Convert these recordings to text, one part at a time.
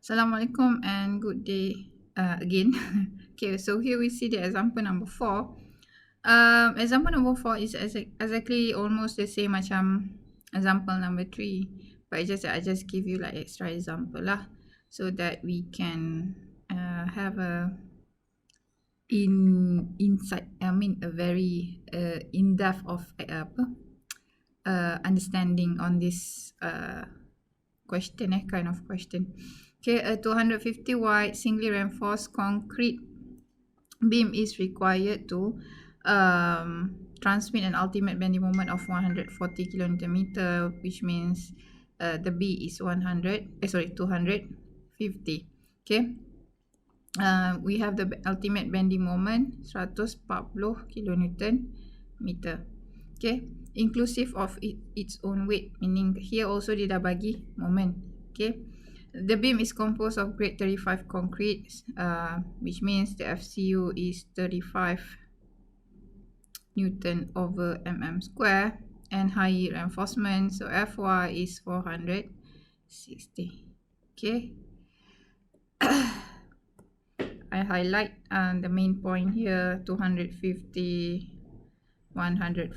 Assalamualaikum and good day again. Okay, so here we see the example number 4. Example number 4 is exactly almost the same macam example number 3, but I just give you like extra example lah, so that we can have a a very in-depth of understanding on this kind of question. Okay, a 250 wide singly reinforced concrete beam is required to transmit an ultimate bending moment of 140 kN, which means the B is 250. Okay, we have the ultimate bending moment 140 kN. Okay, inclusive of its own weight, meaning here also dia dah bagi moment. Okay, the beam is composed of grade 35 concrete, which means the FCU is 35 Newton over mm square, and high yield reinforcement, so Fy is 460. Okay, I highlight the main point here: 250, 140,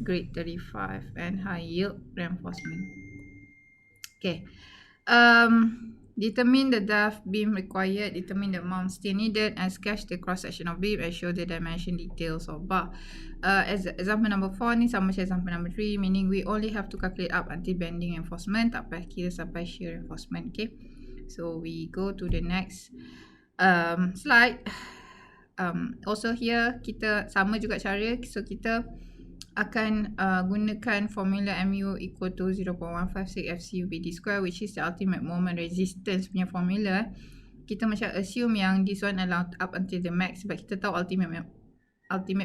grade 35, and high yield reinforcement. Okay, determine the depth beam required, determine the amount steel needed, and sketch the cross section of beam and show the dimension details of bar. As example number 4 ni sama macam example number 3, meaning we only have to calculate up until bending reinforcement, tak payah kira sampai shear reinforcement. Okay, so we go to the next slide. Also here kita sama juga cara, so kita akan gunakan formula mu equal to 0.156 FCU BD square, which is the ultimate moment resistance punya formula. Kita macam assume yang this one adalah up until the max, sebab kita tahu ultimate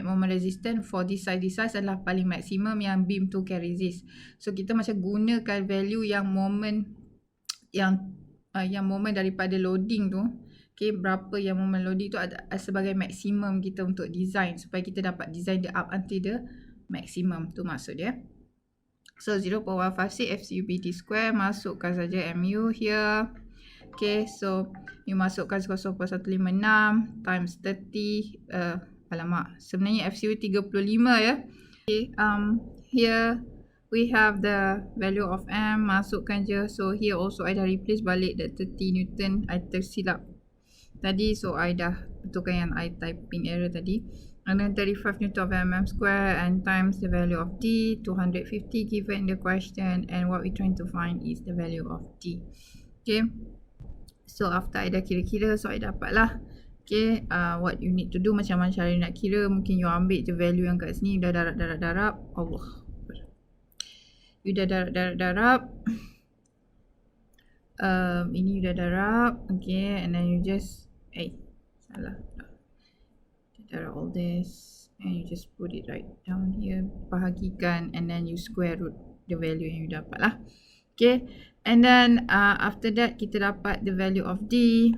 moment resistance for this size adalah paling maksimum yang beam tu can resist. So kita macam gunakan value yang moment moment daripada loading tu. Okay, berapa yang moment loading tu ada sebagai maksimum kita untuk design, supaya kita dapat design dia up until the maximum, tu maksud dia. So 0.156 FCUBD square, masukkan saja mu here. Okay, so you masukkan 0.156 times 30, alamak, sebenarnya FCU 35 ya. Okay, here we have the value of m, masukkan je. So here also I dah replace balik the 30 Newton, I tersilap tadi, so I dah betulkan yang I typing error tadi. And then 35 Newton over mm square and times the value of D, 250 given the question, and what we're trying to find is the value of D. Okay, so after I dah kira-kira, so I dapat lah. Okay, what you need to do, macam mana cara nak kira, mungkin you ambil je value yang kat sini, dah darab, Allah, you dah darab, ini you dah darab. Okay, and then you just salah, darab all this, and you just put it right down here, bahagikan, and then you square root the value yang you dapat lah. Okay, and then after that kita dapat the value of D,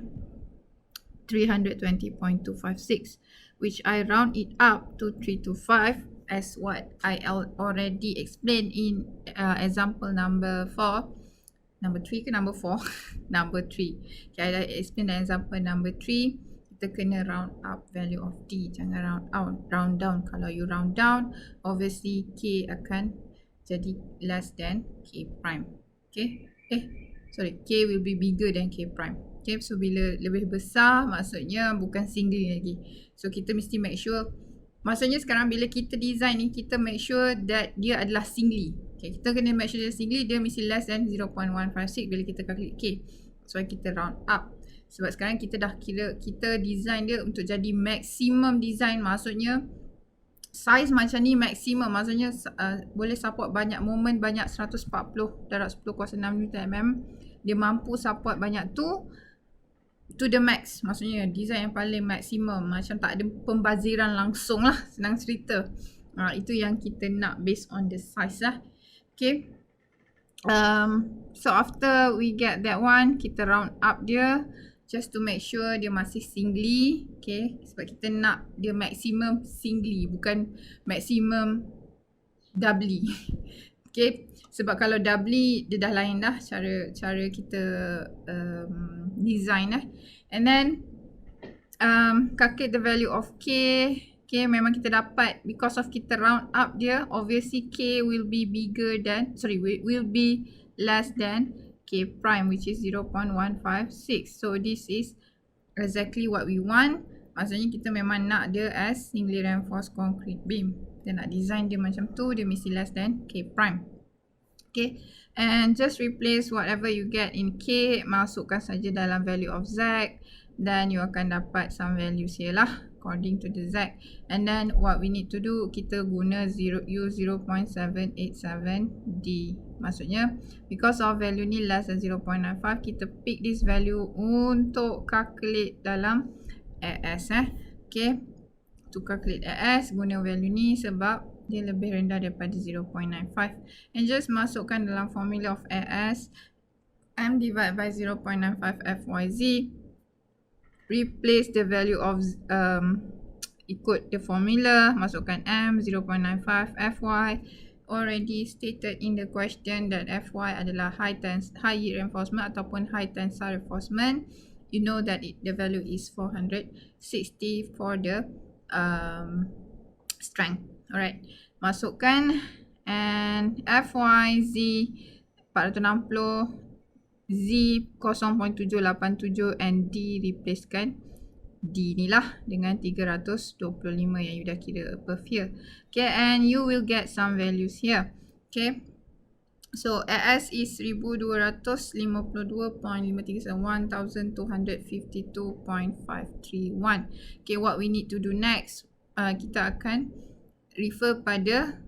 320.256, which I round it up to 325 as what I already explained in example number 4. Number 3 ke number 4? Number 3. Okay, I dah explain the example number 3. Kita kena round up value of D, jangan round down. Kalau you round down, obviously K akan jadi less than K prime. Okay, K will be bigger than K prime. Okay, so bila lebih besar, maksudnya bukan singly lagi. So kita mesti make sure, maksudnya sekarang bila kita design ni, kita make sure that dia adalah singly. Okay, kita kena make sure dia singly, dia mesti less than 0.156 bila kita calculate K. So kita round up. Sebab sekarang kita dah kira, kita design dia untuk jadi maximum design, maksudnya size macam ni maximum, maksudnya boleh support banyak moment, banyak 140 darab 10 kuasa 6 Nm. Dia mampu support banyak tu to the max, maksudnya design yang paling maksimum, macam tak ada pembaziran langsung lah, senang cerita. Itu yang kita nak based on the size lah. Okay, so after we get that one, kita round up dia just to make sure dia masih singly. Okay, sebab kita nak dia maximum singly, bukan maximum doubly. Okay, sebab kalau doubly dia dah lain dah cara kita design and then calculate the value of K. K memang kita dapat because of kita round up dia, obviously K will be bigger than, will be less than K prime, which is 0.156. So this is exactly what we want. Maksudnya kita memang nak dia as singly reinforced concrete beam. Kita nak design dia macam tu, dia mesti less than K prime. Okay, and just replace whatever you get in K, masukkan saja dalam value of Z, then you akan dapat some values here lah according to the Z. And then what we need to do, kita guna use 0.787D. Maksudnya because of value ni less than 0.95, kita pick this value untuk calculate dalam AS Okay, to calculate AS guna value ni sebab dia lebih rendah daripada 0.95. And just masukkan dalam formula of AS, M divided by 0.95 FYZ. Replace the value of ikut the formula, masukkan M 0.95 Fy. Already stated in the question that Fy adalah high heat reinforcement ataupun high tensile reinforcement. You know that the value is 460 for the strength. Alright, masukkan and FYZ 460, Z 0.787 and D replacekan D ni lah dengan 325 yang you dah kira above here. Okay, and you will get some values here. Okay, so AS is 1252.531, 1252.531. Okay, what we need to do next, kita akan refer pada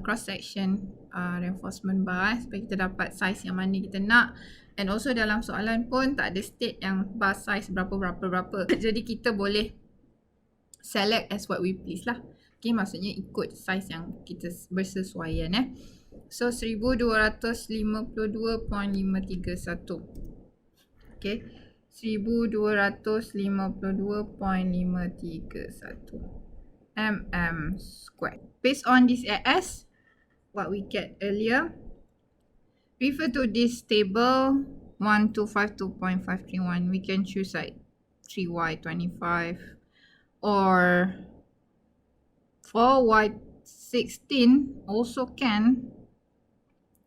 cross section reinforcement bar supaya kita dapat size yang mana kita nak. And also dalam soalan pun tak ada state yang bar size berapa. Jadi kita boleh select as what we please lah. Okay, maksudnya ikut size yang kita bersesuaian So 1252.531. Okay, 1252.531 mm squared. Based on this AS, what we get earlier, refer to this table 1252.531. We can choose like 3y25 or 4y16 also can,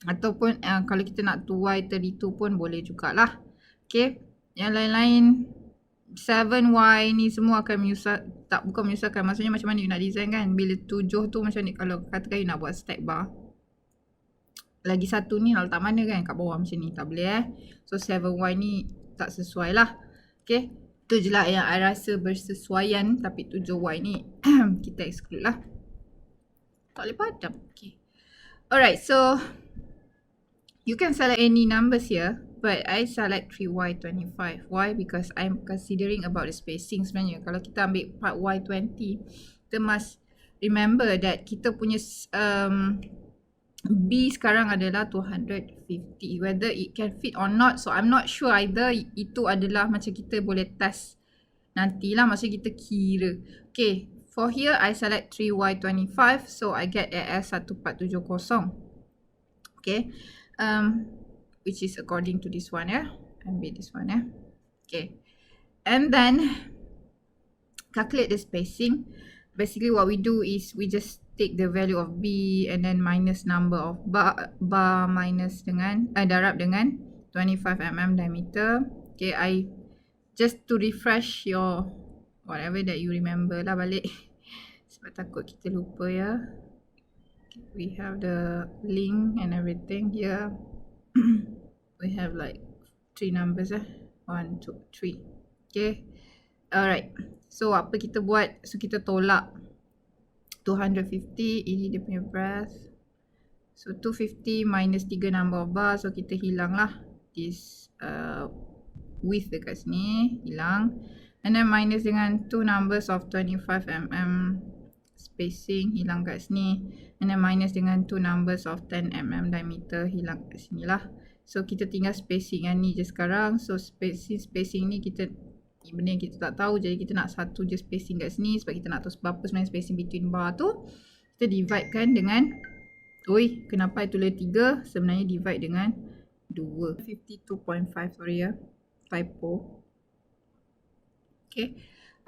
ataupun kalau kita nak 2y32 pun boleh jugalah. Okay, yang lain-lain 7y ni semua akan bukan menyusahkan. Maksudnya macam mana you nak design kan. Bila 7 tu macam ni, kalau katakan you nak buat stack bar, lagi satu ni nak letak mana kan, kat bawah macam ni, tak boleh So 7y ni tak sesuai lah. Okay, tu je lah yang I rasa bersesuaian. Tapi 7y ni kita exclude lah, tak boleh padam. Okay, alright, so you can select any numbers here, but I select 3y25. Why? Because I'm considering about the spacing sebenarnya. Kalau kita ambil part y20, kita must remember that kita punya B sekarang adalah 250. Whether it can fit or not, so I'm not sure either. Itu adalah macam kita boleh test nantilah, maksudnya kita kira. Okay, for here I select 3y25, so I get AS 1470. Okay, which is according to this one ambil this one Okay, and then calculate the spacing. Basically what we do is we just take the value of B and then minus number of bar minus dengan darab dengan 25 mm diameter. Okay, I just to refresh your whatever that you remember lah balik sebab takut kita lupa Okay, we have the link and everything here. We have like 3 numbers 1, 2, 3. Okay, alright, so apa kita buat? So kita tolak 250, ini dia punya breadth. So 250 minus 3 number of bar, so kita hilang lah this width dekat sini, hilang. And then minus dengan 2 numbers of 25 mm spacing, hilang kat sini. And then minus dengan 2 numbers of 10 mm diameter, hilang kat sini lah. So kita tinggal spacing yang ni je sekarang. So spacing ni kita, benda yang kita tak tahu, jadi kita nak satu je spacing kat sini sebab kita nak tahu berapa sebenarnya spacing between bar tu. Kita divide kan dengan Oi, kenapa I tulis 3? Sebenarnya divide dengan 2. 52.5, sorry ya. Typo. Okay.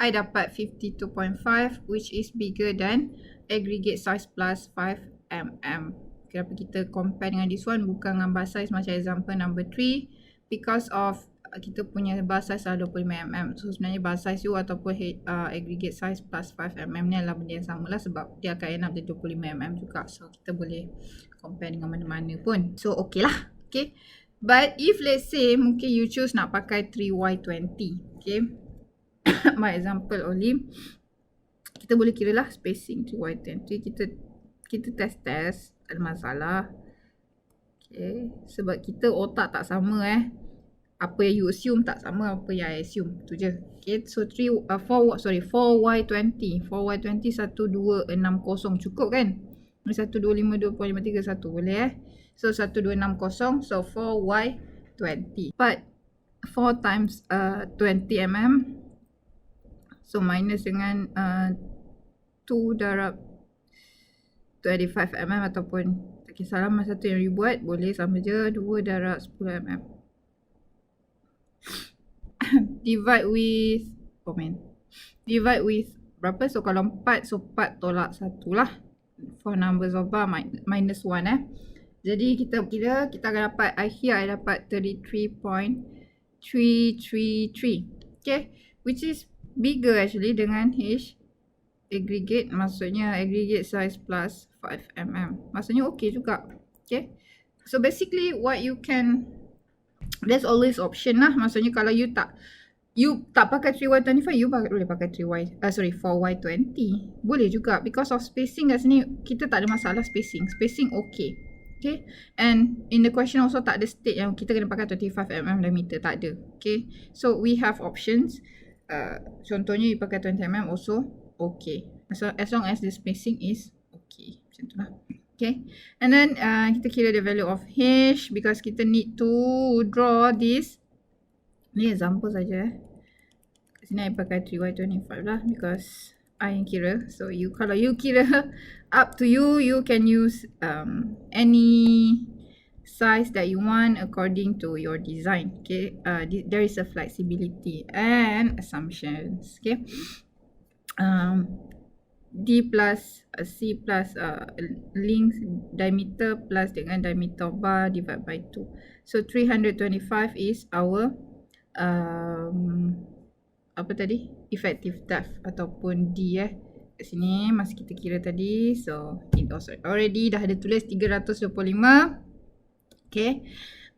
I dapat 52.5 which is bigger than aggregate size plus 5 mm. Kenapa kita compare dengan this one bukan dengan bar size macam example number 3 because of kita punya bar size adalah 25 mm. So sebenarnya bar size you ataupun aggregate size plus 5 mm ni adalah benda yang sama lah sebab dia akan end up di 25 mm juga. So kita boleh compare dengan mana-mana pun. So okay lah. Okay. But if let's say mungkin you choose nak pakai 3y20. Okay. My example only, kita boleh kira lah spacing 3y20. Kita test ada masalah. Okay, sebab kita otak tak sama apa yang you assume tak sama apa yang I assume, tu je. Okay, so 4y20 1260 cukup kan? 1252.531 boleh so 1260, so 4y20, but 4 times 20 mm. So minus dengan 2 darab 25 mm ataupun tak kisahlah masa tu yang you buat boleh sama je 2 darab 10 mm. Divide with berapa? So kalau 4, so 4 tolak 1 lah. For numbers of bar minus 1 Jadi kita kira kita akan dapat I dapat 33.333. Okay, which is bigger actually dengan H aggregate, maksudnya aggregate size plus 5 mm. Maksudnya okay juga. Okay, so basically what you can, there's always option lah. Maksudnya kalau you tak pakai 3y25, you boleh pakai 4y20 boleh juga because of spacing kat sini kita tak ada masalah spacing okay. Okay, and in the question also tak ada state yang kita kena pakai 25 mm diameter, tak ada. Okay, so we have options. Contohnya you pakai 20 mm also okay, so as long as the spacing is okay, macam tu lah. Okay, and then kita kira the value of H because kita need to draw this. Ni example saja kat sini I pakai 3y25 lah because I yang kira. So you, kalau you kira up to you, you can use any size that you want according to your design. Okay, there is a flexibility and assumptions. Okay, D plus C plus length diameter plus dengan diameter bar divide by 2. So 325 is our apa tadi? Effective depth ataupun D kat sini masih kita kira tadi. So already dah ada tulis 325. Okay,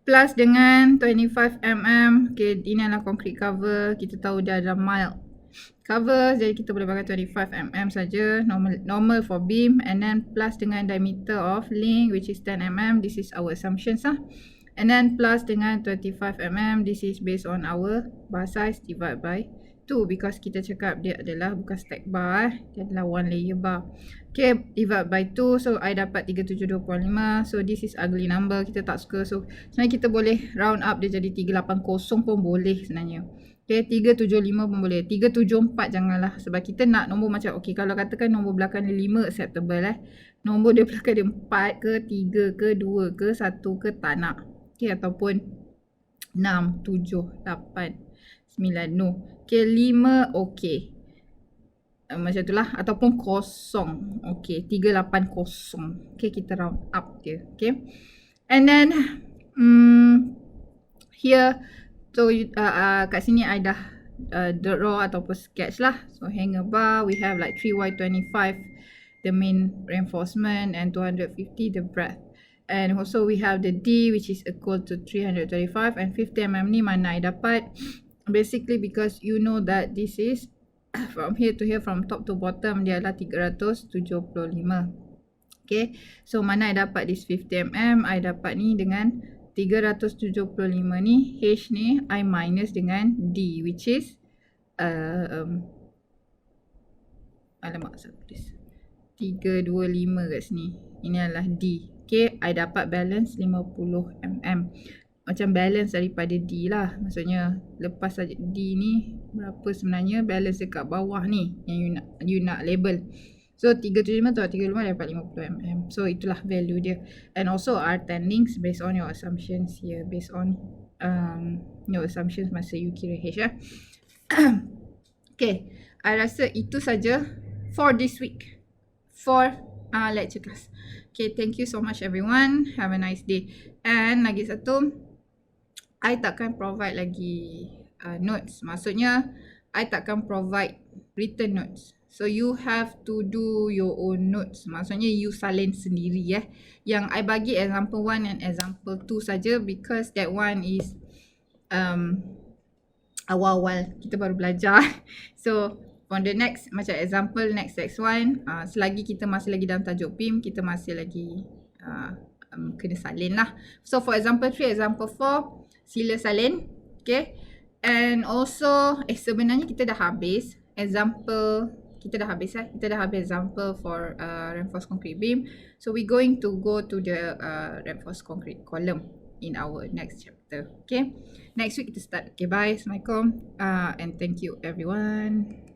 plus dengan 25 mm. Okay, ini adalah concrete cover. Kita tahu dia ada mild cover, jadi kita boleh pakai 25 mm saja, normal for beam, and then plus dengan diameter of link which is 10 mm. This is our assumptions lah. And then plus dengan 25 mm, this is based on our bar size divide by 2 because kita cakap dia adalah bukan stack bar dia adalah one layer bar. Okay, divide by 2, so I dapat 372.5. So this is ugly number, kita tak suka. So sebenarnya kita boleh round up dia jadi 380 pun boleh sebenarnya. Okay, 375 pun boleh. 374 janganlah sebab kita nak nombor macam, okay, kalau katakan nombor belakang dia 5 acceptable nombor dia belakang dia 4 ke 3 ke 2 ke 1 ke tak nak. Okay, ataupun 6, 7, 8, 9, no. Okay, 5 okay. Macam itulah, ataupun kosong. Okay, 380. Okay, kita round up dia. Okay, and then here, so kat sini I dah draw ataupun sketch lah. So hanger bar, we have like 3y25 the main reinforcement and 250 the breadth. And also we have the D which is equal to 335 and 50 mm ni mana I dapat. Basically because you know that this is from here to here, from top to bottom dia adalah 375. Okay, so mana I dapat this 50 mm, I dapat ni dengan 375 ni, H ni I minus dengan D which is alamak saya tulis 325 kat sini. Ini adalah D. Okay, I dapat balance 50 mm. Macam balance daripada D lah. Maksudnya lepas saja D ni berapa sebenarnya balance dekat bawah ni yang you nak label. So 375 atau 35 dapat 50 mm. So itulah value dia. And also R10 links based on your assumptions here. Based on your assumptions masa you kira H ya. Okay, I rasa itu saja for this week. For lecture class. Okay, thank you so much everyone. Have a nice day. And lagi satu, I takkan provide lagi notes. Maksudnya, I takkan provide written notes. So you have to do your own notes. Maksudnya you salin sendiri ya. Yang I bagi example 1 and example 2 saja because that one is awal-awal kita baru belajar. So for the next macam example next one, selagi kita masih lagi dalam tajuk PIM, kita masih lagi kena salin lah. So for example 3, example 4, sila salin. Okay. And also sebenarnya kita dah habis example. Kita dah habis example for reinforced concrete beam. So we going to go to the reinforced concrete column in our next chapter. Okay. Next week kita start. Okay, bye. Assalamualaikum. And thank you everyone.